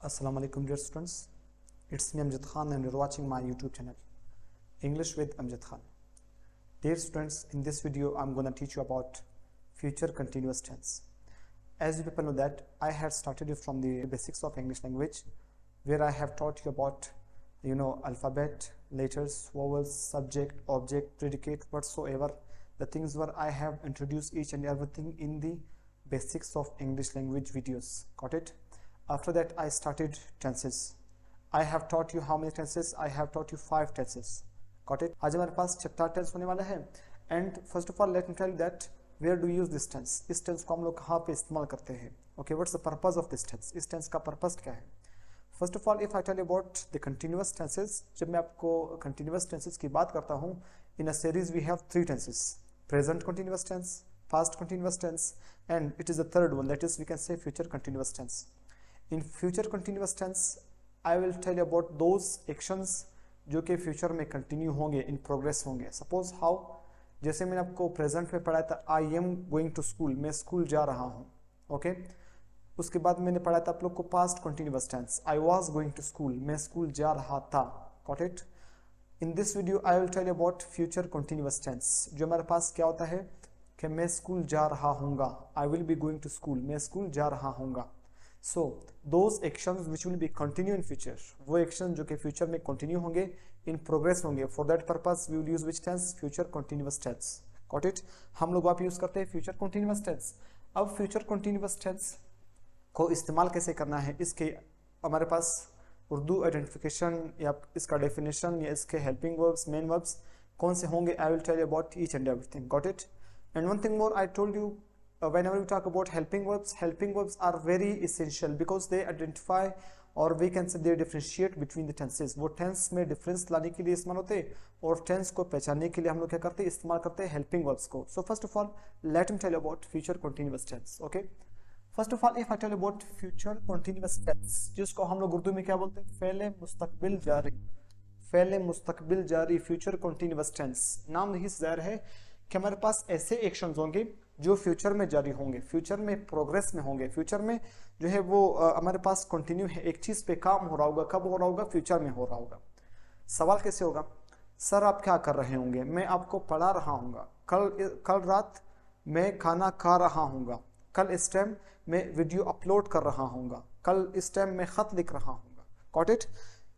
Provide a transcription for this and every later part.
Assalamu alaikum dear students, it's me Amjad Khan and you're watching my YouTube channel English with Amjad Khan. Dear students, in this video I'm going to teach you about future continuous tense. As you people know that I had started you from the basics of English language, where I have taught you about alphabet, letters, vowels, subject, object, predicate, whatsoever the things where I have introduced each and everything in the basics of English language videos. Got it? After that I started tenses. I have taught you how many tenses? I have taught you 5 tenses. Got it? आज हमारे पास chapter tense होने वाला है. And first of all let me tell you that where do you use this tense? इस tense को हम लोग कहाँ पे इस्तेमाल करते हैं? Okay, what's the purpose of this tense? इस tense का purpose क्या है? First of all, if I tell you about the continuous tenses, जब मैं आपको continuous tenses की बात करता हूँ, in a series we have 3 tenses: present continuous tense, past continuous tense, and it is the third one, that is we can say future continuous tense. In future continuous tense, I will tell you about those actions जो कि future में continue होंगे, in progress होंगे. Suppose how, जैसे मैंने आपको present में पढ़ाया था I am going to school, मैं स्कूल जा रहा हूँ. ओके उसके बाद मैंने पढ़ाया था आप लोग को past continuous tense, I was going to school, मैं स्कूल जा रहा था. Got it? In this video I will tell you about future continuous tense. जो हमारे पास क्या होता है कि मैं स्कूल जा रहा हूँगा, I will be going to school, मैं स्कूल जा रहा हूँगा. So those actions which will be continue in future, वो एक्शन जो कि फ्यूचर में कंटिन्यू होंगे, इन प्रोग्रेस होंगे. For that purpose we will use which tense? Future continuous tense. Got it? हम लोग आप यूज करते हैं फ्यूचर कंटिन्यूअस टेंस. अब फ्यूचर कंटिन्यूअस टेंस को इस्तेमाल कैसे करना है, इसके हमारे पास उर्दू आइडेंटिफिकेशन या इसका डेफिनेशन या इसके हेल्पिंग वर्ब्स, मेन वर्ब्स कौन से होंगे, I will tell you about each and everything. Got it? And one thing more, I told you whenever we talk about helping verbs are very essential because they identify or we can say they differentiate between the tenses. वो tense में difference लाने के लिए इस्तेमाल होते हैं और tense को पहचानने के लिए हम लोग क्या करते हैं, इस्तेमाल करते हैं helping verbs को. So first of all let me tell you about future continuous tense. Okay, first of all if I tell you about future continuous tense, जिसको हम लोग उर्दू में क्या बोलते हैं, फेले मुस्तकबिल जारी, फेले मुस्तकबिल जारी, फ्यूचर कंटिन्यूअस टेंस. नाम यही से जाहिर है कि हमारे पास ऐसे एक्शंस होंगे जो फ्यूचर में जारी होंगे, फ्यूचर में प्रोग्रेस में होंगे, फ्यूचर में जो है वो हमारे पास कंटिन्यू है, एक चीज़ पे काम हो रहा होगा. कब हो रहा होगा? फ्यूचर में हो रहा होगा. सवाल कैसे होगा? सर आप क्या कर रहे होंगे? मैं आपको पढ़ा रहा हूँगा. कल रात मैं खाना खा रहा हूँगा. कल इस टाइम मैं वीडियो अपलोड कर रहा हूँगा. कल इस टाइम मैं ख़त लिख रहा हूँगा. Got it?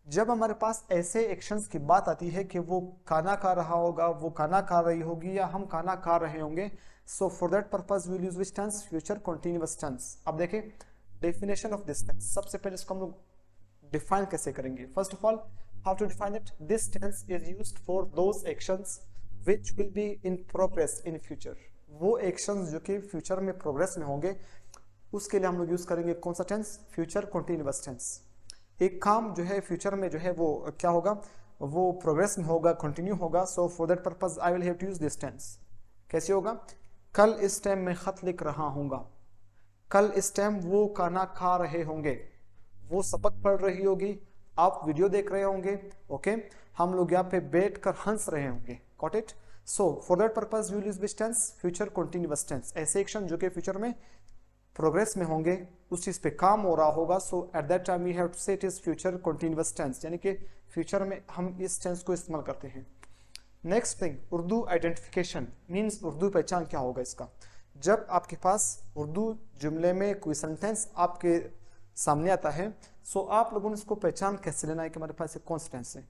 जब हमारे पास ऐसे एक्शंस की बात आती है कि वो खाना खा रहा होगा, वो खाना खा रही होगी या हम खाना खा रहे होंगे, so for that purpose we will use which tense? Future continuous tense. अब देखें डेफिनेशन ऑफ दिस टेंस. सबसे पहले इसको हम लोग डिफाइन कैसे करेंगे. First of all how to define it? This tense is used for those actions which will be in progress in future. वो एक्शंस जो कि फ्यूचर में प्रोग्रेस में होंगे, उसके लिए हम लोग यूज करेंगे कौन सा टेंस? Future continuous tense. एक काम जो है फ्यूचर में जो है वो क्या होगा, वो प्रोग्रेस में होगा, कंटिन्यू होगा. So for that purpose I will have to use this tense. कैसे होगा? कल इस टाइम मैं खत लिख रहा हूँगा. कल इस टाइम वो खाना खा रहे होंगे, वो सबक पढ़ रही होगी, आप वीडियो देख रहे होंगे. ओके हम लोग यहाँ पे बैठ कर हंस रहे होंगे. Got it? So for that purpose we will use which tense? Future continuous tense. ऐसे एक्शन जो कि फ्यूचर में प्रोग्रेस में होंगे, उस चीज़ पे काम हो रहा होगा. So at that time we have to say it is future continuous tense, यानी कि फ्यूचर में हम इस टेंस को इस्तेमाल करते हैं. Next thing, Urdu identification means Urdu पहचान क्या होगा इसका. जब आपके पास उर्दू जुमले में कोई सेंटेंस आपके सामने आता है, सो आप लोगों ने इसको पहचान कैसे लेना है कि हमारे पास कौन सा टेंस है.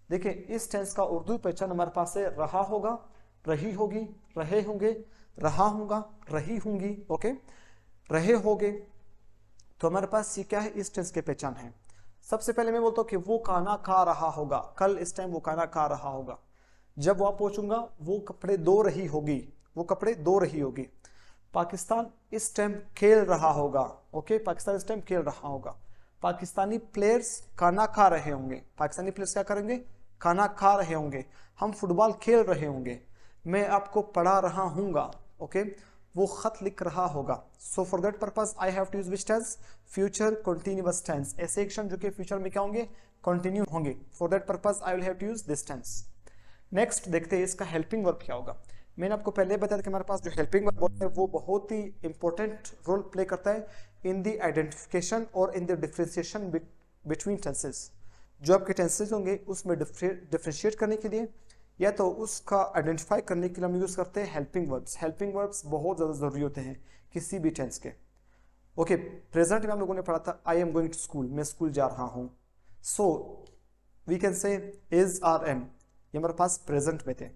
देखिए इस टेंस का उर्दू पहचान हमारे पास है रहा होगा, रही होगी, रहे होंगे, रहा होगा, रही होंगी. ओके रहे होगे. तो हमारे पास ये क्या है, इस टेंस के पहचान है. सबसे पहले मैं बोलता हूँ कि वो खाना खा रहा होगा. कल इस टाइम वो खाना खा रहा होगा. जब वहां पहुंचूंगा वो कपड़े धो रही होगी, वो कपड़े धो रही होगी. पाकिस्तान इस टाइम खेल रहा होगा. ओके पाकिस्तान इस टाइम खेल रहा होगा. पाकिस्तानी प्लेयर्स खाना खा रहे होंगे. पाकिस्तानी प्लेयर्स क्या करेंगे? खाना खा रहे होंगे. हम फुटबॉल खेल रहे होंगे. मैं आपको पढ़ा रहा हूँगा. ओके वो खत लिख रहा होगा. So for that purpose I have to use which tense? Future continuous tense. ऐसे एक्शन जो कि फ्यूचर में क्या होंगे? कंटिन्यू होंगे. For that purpose I will have to use this tense. Next देखते हैं इसका हेल्पिंग वर्ब क्या होगा. मैंने आपको पहले बताया कि हमारे पास जो हेल्पिंग वर्ब है वो बहुत ही इंपॉर्टेंट रोल प्ले करता है इन द आइडेंटिफिकेशन और in the differentiation between tenses. जो आपके टेंसेस होंगे उसमें डिफ्रेंशिएट करने के लिए या तो उसका आइडेंटिफाई करने के लिए हम यूज़ करते हैं हेल्पिंग वर्ब्स। हेल्पिंग वर्ब्स बहुत ज़्यादा ज़रूरी होते हैं किसी भी टेंस के। ओके, प्रेजेंट में हम लोगों ने पढ़ा था I am going to school, मैं स्कूल जा रहा हूँ। So we can say is are am, ये हमारे पास प्रेजेंट में थे।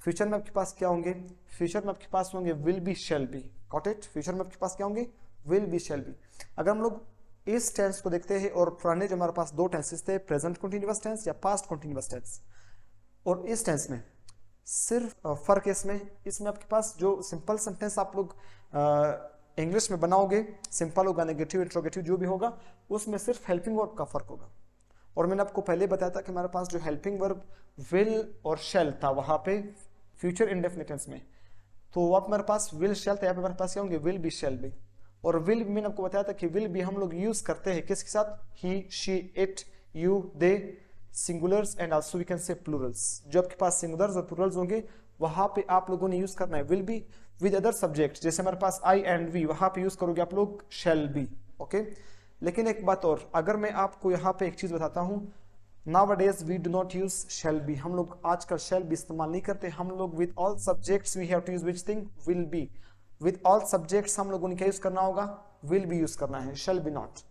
फ्यूचर में आपके पास क्या होंगे? फ्यूचर में आपके पास होंगे will be, shall be. Got it? Future में आपके पास क्या होंगे? Will be, shall be. अगर हम लोग इस टेंस को देखते हैं और पुराने जो हमारे पास दो टेंसेस थे, प्रेजेंट कंटिन्यूअस टेंस या पास्ट कंटिन्यूअस टेंस, और इस टेंस में सिर्फ फर्क इसमें आपके पास जो सिंपल सेंटेंस आप लोग इंग्लिश में बनाओगे, सिंपल होगा, नेगेटिव, इंट्रोगेटिव जो भी होगा, उसमें सिर्फ हेल्पिंग वर्ब का फर्क होगा। और मैंने आपको पहले बताया था कि हमारे पास जो हेल्पिंग वर्ब विल और शेल था वहां पे फ्यूचर इंडेफिनिट टेंस में, तो वहां पे हमारे पास विल शेल था, यहाँ पे हमारे पास क्या होंगे? Will be, shall be. और विल भी मैंने आपको बताया था कि विल भी हम लोग यूज करते हैं किसके साथ? He, she, it, you, they, singulars and also we can say plurals. जो आपके पास सिंगुलर्स और प्लूरल्स होंगे वहां पे आप लोगों ने यूज करना है will be with other subject. जैसे हमारे पास आई एंड वी, वहां पे यूज करोगे आप लोग शेल बी। ओके, लेकिन एक बात और, अगर मैं आपको यहाँ पे एक चीज बताता हूँ, Nowadays we do not use shall be, हम लोग आजकल shall be इस्तेमाल नहीं करते। हम लोग with all subjects we have to use which thing? Will be। with all subjects हम लोगों ने क्या यूज करना होगा? will be यूज करना है, shall be not।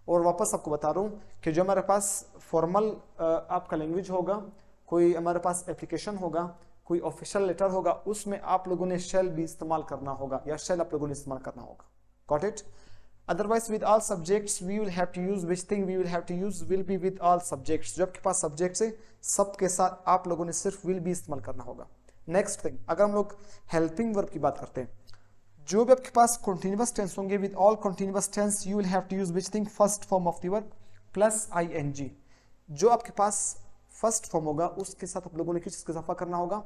और वापस आपको बता रहा हूँ कि जो हमारे पास फॉर्मल आपका लैंग्वेज होगा, कोई हमारे पास एप्लीकेशन होगा, कोई ऑफिशियल लेटर होगा, उसमें आप लोगों ने shall be इस्तेमाल करना होगा या shall आप लोगों ने इस्तेमाल करना होगा। Got it? Otherwise with all subjects we will have to use which thing? we will have to use will be with all subjects। जो आपके पास सब्जेक्ट्स है सबके साथ आप लोगों ने सिर्फ will be इस्तेमाल करना होगा। नेक्स्ट थिंग, अगर हम लोग हेल्पिंग वर्ब की बात करते हैं, जो भी आपके पास कंटिन्यूअस टेंस होंगे, with all continuous tense you will have to use which thing? First form of the verb plus ING. जो आपके पास फर्स्ट फॉर्म होगा उसके साथ आप लोगों ने किस चीज का इजाफा करना होगा?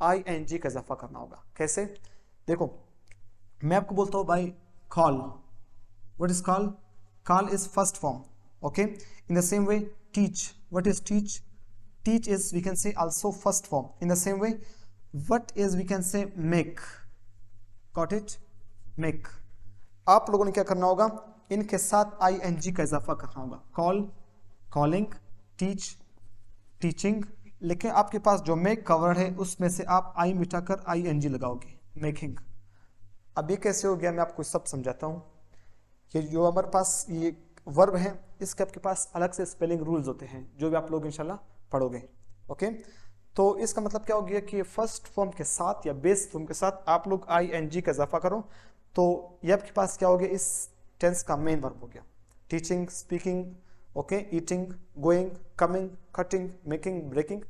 आईएनजी का इजाफा करना होगा। कैसे? देखो, मैं आपको बोलता हूँ भाई call, what is call? Call is first form। okay, in the same way teach, what is teach? Teach is we can say also first form। in the same way what is we can say? make। got it? make। आप लोगों ने क्या करना होगा? इनके साथ ing का इजाफा करना होगा। call, calling, teach, teaching। लेकिन आपके पास जो make का वर्ड है उसमें से आप आई मिटाकर ing लगाओगे, making। अब ये कैसे हो गया मैं आपको सब समझाता हूँ। कि जो हमारे पास ये वर्ब है इसके आपके पास अलग से स्पेलिंग रूल्स होते हैं जो भी आप लोग इंशाल्लाह पढ़ोगे। ओके, तो इसका मतलब क्या हो गया कि फर्स्ट फॉर्म के साथ या बेस फॉर्म के साथ आप लोग आईएनजी का इजाफा करो, तो ये आपके पास क्या हो गया? इस टेंस का मेन वर्ब हो गया। Teaching, speaking, okay, eating, going, coming, cutting, making, breaking,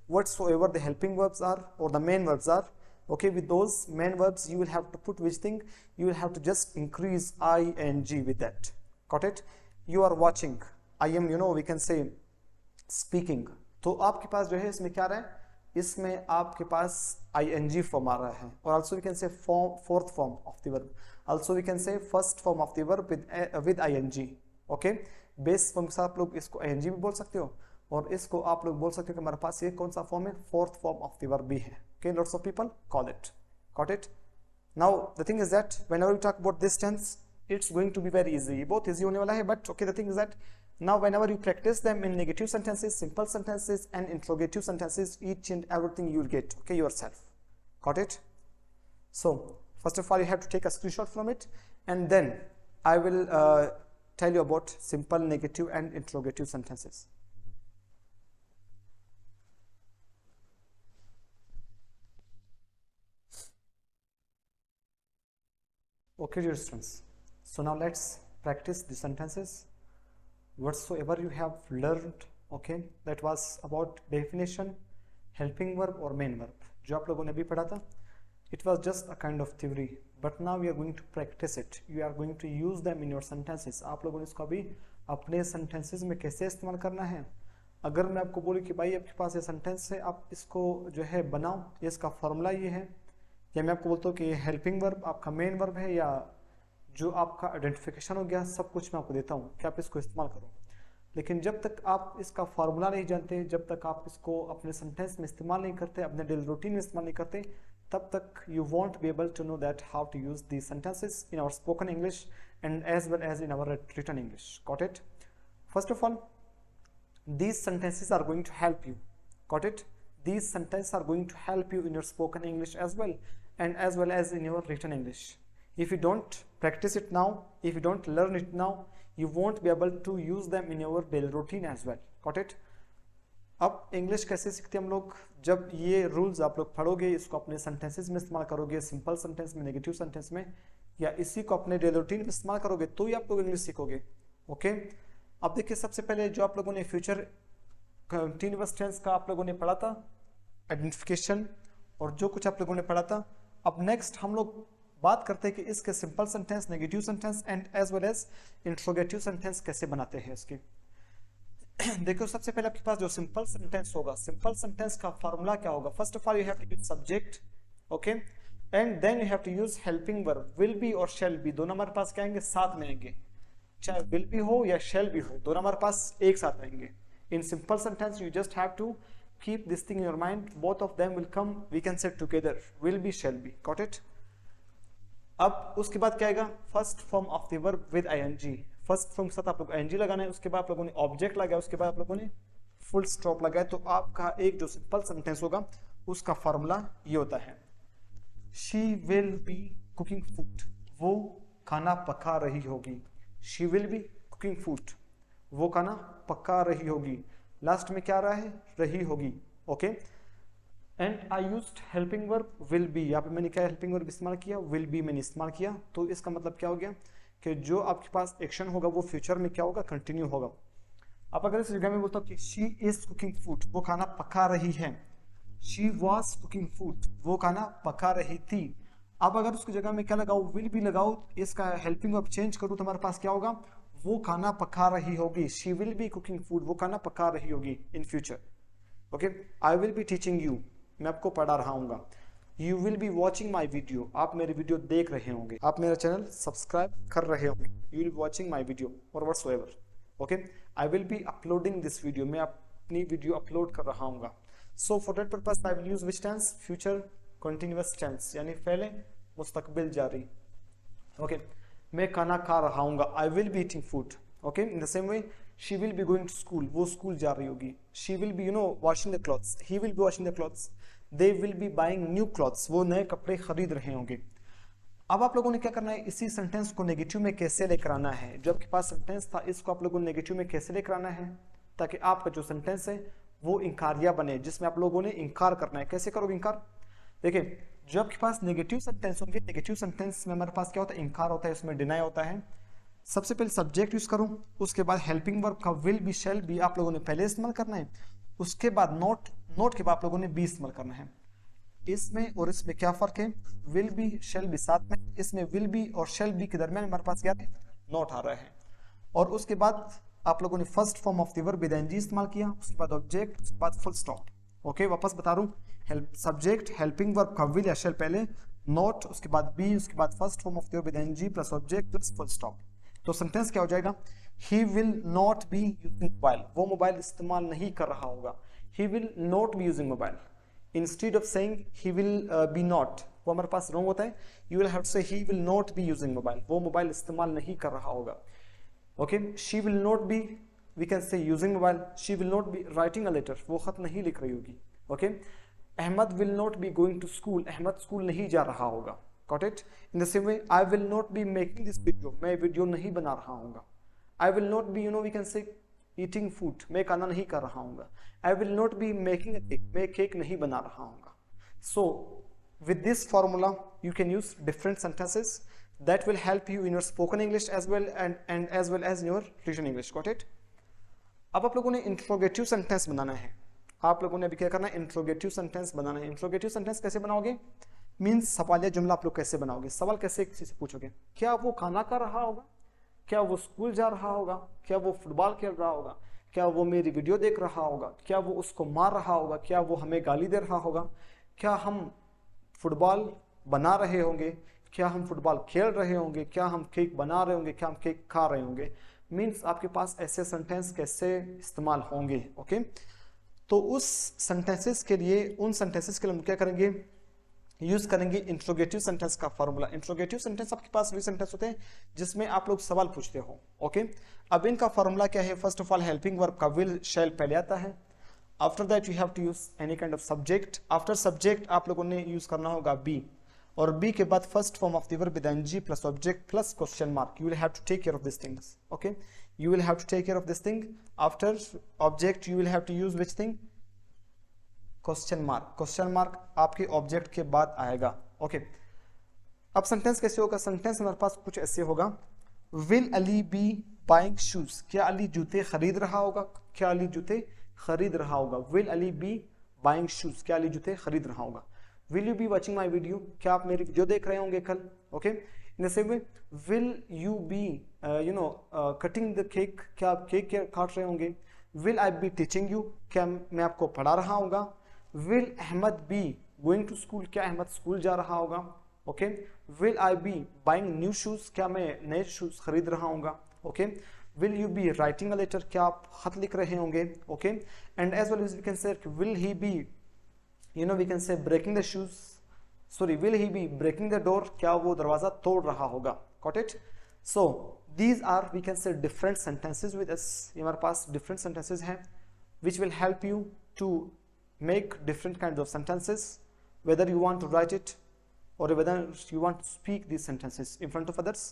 whatsoever the helping verbs are or the main verbs are। okay, with those main verbs you will have to put which thing? you will have to just increase ing with that। got it? you are watching, I am, we can say speaking। तो आपके पास जो है इसमें क्या रहा है? इसमें आपके पास ing फॉर्म आ रहा है। और also we can say fourth form of the verb, also we can say first form of the verb with ing। okay, base form के साथ आप लोग इसको ing भी बोल सकते हो और इसको आप लोग बोल सकते हो कि हमारे पास ये कौन सा फॉर्म है? Fourth form of the verb भी है। okay, lots of people call it। got it? now the thing is that whenever we talk about this tense it's going to be very easy, बहुत easy होने वाला है। but okay, the thing is that now whenever you practice them in negative sentences, simple sentences and interrogative sentences, each and everything you will get, okay, yourself। got it? so first of all you have to take a screenshot from it and then I will tell you about simple, negative and interrogative sentences। okay dear students, so now let's practice the sentences whatsoever you have learned। okay, that was about definition, helping verb और main verb जो आप लोगों ने भी पढ़ा था। it was just a kind of theory but now we are going to practice it, you are going to use them in your sentences। आप लोगों ने इसको अभी अपने sentences में कैसे इस्तेमाल करना है। अगर मैं आपको बोलूँ कि भाई आपके पास ये सेंटेंस है, आप इसको जो है बनाओ, ये इसका फॉर्मूला ये है, या मैं आपको बोलता हूँ कि हेल्पिंग वर्ब आपका मेन वर्ब है या जो आपका आइडेंटिफिकेशन हो गया, सब कुछ मैं आपको देता हूँ कि आप इसको इस्तेमाल करो। लेकिन जब तक आप इसका फार्मूला नहीं जानते, जब तक आप इसको अपने सेंटेंस में इस्तेमाल नहीं करते, अपने डेली रूटीन में इस्तेमाल नहीं करते, तब तक you won't be able to know that how to use these sentences in our spoken English and as well as in our written English. Got it? First of all, these sentences are going to help you. Got it? These sentences are going to help you in your spoken English as well, and as well as in your written English. If you don't practice it now, if you don't learn it now, you won't be able to use them in your daily routine as well. Got it? अब English कैसे सीखते हैं हम लोग? जब ये rules आप लोग पढ़ोगे, इसको अपने सेंटेंसेस में इस्तेमाल करोगे, सिंपल सेंटेंस में, नेगेटिव सेंटेंस में, या इसी को अपने डेली रूटीन में इस्तेमाल करोगे, तो ही आप लोग इंग्लिश सीखोगे. ओके? अब देखिए, सबसे पहले जो आप लोगों ने फ्यूचर कंटिन्यूअस टेंस का आप लोगों ने पढ़ा था, आइडेंटिफिकेशन और जो कुछ आप लोगों ने पढ़ा था. अब नेक्स्ट हम लोग बात करते हैं कि इसके simple sentence, negative sentence and as well as interrogative sentence कैसे बनाते हैं इसके. देखो, सबसे पहले आपके पास जो सिंपल सेंटेंस होगा, सिंपल सेंटेंस का फॉर्मूला क्या होगा? First of all you have to use subject, okay, and then you have to use helping verb. Will be और शैल बी दोनों हमारे पास क्या आएंगे? साथ में आएंगे. चाहे विल बी हो या शैल बी हो, दोनों हमारे पास एक साथ आएंगे. In simple sentence you just have to keep this thing in your mind, both of them will come, we can say together, will be, shall be. Got it? अब उसके बाद क्या आएगा? First form of the verb with ing. First form के साथ आप लोग ing लगाना है, उसके बाद आप लोगों ने ऑब्जेक्ट लगाया, उसके बाद आप लोगों ने फुल स्टॉप लगाया. तो आपका एक जो सिंपल सेंटेंस होगा उसका फॉर्मूला ये होता है, she will B cooking food, वो खाना पका रही होगी. She will B cooking food, वो खाना पका रही होगी. लास्ट में क्या आ रहा है? रही होगी. Okay, and I used helping verb will B. यहाँ पे मैंने क्या हेल्पिंग वर्ब इस्तेमाल किया? विल बी मैंने इस्तेमाल किया. तो इसका मतलब क्या हो गया कि जो आपके पास एक्शन होगा वो फ्यूचर में क्या होगा? कंटिन्यू होगा. अब अगर इस जगह में बोलता हूँ कि शी इज कुकिंग फूड, वो खाना पका रही है. शी वॉज कुकिंग फूड, वो खाना पका रही थी. अब अगर उसकी जगह में क्या लगाओ? विल बी लगाओ, इसका हेल्पिंग वर्ब चेंज करूँ तो हमारे पास क्या होगा? वो खाना पका रही होगी. She will B cooking food, वो खाना पका रही होगी in future. Okay, I will B teaching you, मैं आपको पढ़ा रहा हूँ. You will be watching my video, आप मेरे वीडियो देख रहे होंगे, आप मेरा चैनल सब्सक्राइब कर रहे होंगे. You will be watching my video और whatsoever. Okay, I will be uploading this video, मैं अपनी वीडियो अपलोड कर रहा हूँ. So for that purpose I will use which tense? Future continuous tense, यानी पहले मुस्तकबिल जारी. ओके, मैं खाना खा रहा हूँ. I will be eating food. Okay, in the same way she will be going to school, वो स्कूल जा रही होगी. She will be washing the clothes, he will be washing the clothes. They will be buying new clothes, वो नए कपड़े खरीद रहे होंगे. अब आप लोगों ने क्या करना है? इसी सेंटेंस को नेगेटिव में कैसे लेकर आना है? जो आपके पास सेंटेंस था, इसको आप लोगों ने नेगेटिव में कैसे लेकर आना है, ताकि आपका जो सेंटेंस है वो इंकारिया बने, जिसमें आप लोगों ने इंकार करना है. कैसे करोगे इंकार? देखिए, जो आपके पास नेगेटिव सेंटेंस होंगे, नेगेटिव सेंटेंस में हमारे पास क्या होता है? इंकार होता है, उसमें डिनाई होता है. सबसे पहले सब्जेक्ट यूज करूं, उसके बाद हेल्पिंग वर्ब का विल बी, शैल बी आप लोगों ने पहले इस्तेमाल करना है. उसके बाद नोट के बाद आप लोगों ने बी इस्तेमाल करना है. इसमें और इसमें क्या फर्क है? विल बी, शैल बी साथ में, इसमें विल बी और शैल बी के दरमियान हमारे पास क्या है? नोट आ रहा है. और उसके बाद आप लोगों ने first form of the verb with ing इस्तेमाल किया, उसके बाद ऑब्जेक्ट, उसके बाद फुल स्टॉप. ओके, वापस बता रहा हूँ, सब्जेक्ट, हेल्पिंग वर्ब का विल या शैल पहले, नोट, उसके बाद बी, उसके बाद first form of the verb with ing plus object plus full stop. तो सेंटेंस क्या हो जाएगा? ही will not be using mobile, वो मोबाइल इस्तेमाल नहीं कर रहा होगा. ही will not be using mobile. Instead of saying he will B not, वो हमारे पास रॉन्ग होता है. You will have to say he will not be using mobile, वो मोबाइल इस्तेमाल नहीं कर रहा होगा. Okay, she will not be, we can say using mobile. She will not be writing a letter, वो खत नहीं लिख रही होगी. Okay, Ahmad will not be going to school, Ahmad school नहीं जा रहा होगा. Got it? In the same way, I will not be making this video, मैं वीडियो नहीं बना रहा हूँ. I will not be, we can say eating food, मैं खाना नहीं कर रहा हूँ. I will not be making a cake, मैं केक नहीं बना रहा हूँ. So with this formula you can use different sentences that will help you in your spoken English as well and as well as in your written English. Got it? अब आप लोगों ने interrogative sentence बनाना है. आप लोगों ने अभी क्या करना है? इंट्रोगेटिव सेंटेंस बनाना है. इंट्रोगेटिव सेंटेंस कैसे बनाओगे? मीन्स सवालिया जुमला आप लोग कैसे बनाओगे? सवाल कैसे किसी से पूछोगे? क्या वो खाना खा रहा होगा? क्या वो स्कूल जा रहा होगा? क्या वो फुटबॉल खेल रहा होगा? क्या वो मेरी वीडियो देख रहा होगा? क्या वो उसको मार रहा होगा? क्या वो हमें गाली दे रहा होगा? क्या हम फुटबॉल बना रहे होंगे? क्या हम फुटबॉल खेल रहे होंगे? क्या हम केक बना रहे होंगे? क्या हम केक खा रहे होंगे? मीन्स आपके पास ऐसे सेंटेंस कैसे इस्तेमाल होंगे. ओके, तो उस सेंटेंसेस के लिए, उन सेंटेंसेस के लिए हम क्या करेंगे? यूज करेंगे इंट्रोगेटिव सेंटेंस का फॉर्मूला। इंट्रोगेटिव सेंटेंस आपके पास वही सेंटेंस होते हैं जिसमें आप लोग सवाल पूछते हो। ओके, अब इनका फॉर्मूला क्या है? First of all helping verb का विल शैल पहले आता है। After that you have to use any kind of subject. After subject आप लोगों ने यूज करना होगा बी, और बी के बाद first form of the verb with ing plus object plus question mark. You will have to take care of this things. Okay, you will have to take care of this thing. After object you will have to use which thing? Question mark. Question mark आपके object के बाद आएगा। Okay, अब sentence कैसे होगा? Sentence हमारे पास कुछ ऐसे होगा, will Ali be buying shoes. क्या अली जूते खरीद रहा होगा? क्या अली जूते खरीद रहा होगा? Will Ali be buying shoes. क्या अली जूते खरीद रहा होगा? Will you be watching my video. क्या आप मेरी वीडियो देख रहे होंगे कल? Okay, in the same way will you be cutting the cake. क्या आप केक काट रहे होंगे? Will I be teaching you. क्या मैं आपको पढ़ा रहा होगा? Will Ahmad be going to school. क्या अहमद स्कूल जा रहा होगा? Okay, will I be buying new shoes. क्या मैं नए शूज खरीद रहा होगा? Okay, will you be writing a letter. क्या आप खत लिख रहे होंगे? Okay, and as well as we can say will he be we can say breaking the shoes, sorry, will he be breaking the door? क्या वो दरवाजा तोड़ रहा होगा? Got it? So these are we can say different sentences with us. ये हमारे पास different sentences हैं which will help you to make different kinds of sentences, whether you want to write it or whether you want to speak these sentences in front of others.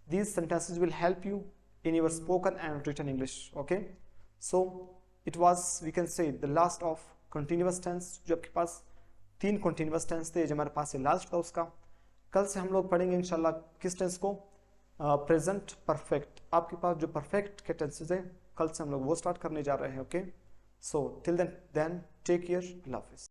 These sentences will help you in your spoken and written English. Okay, so it was we can say the last of continuous tense. जो आपके पास 3 continuous tense थे, जो हमारे पास last था उसका। कल से हम लोग पढ़ेंगे इंशाल्लाह किस टेंस को? Present perfect. आपके पास जो परफेक्ट के टेंसेस हैं कल से हम लोग वो स्टार्ट करने जा रहे हैं। Okay, so till then take care, अल्लाह हाफिज़।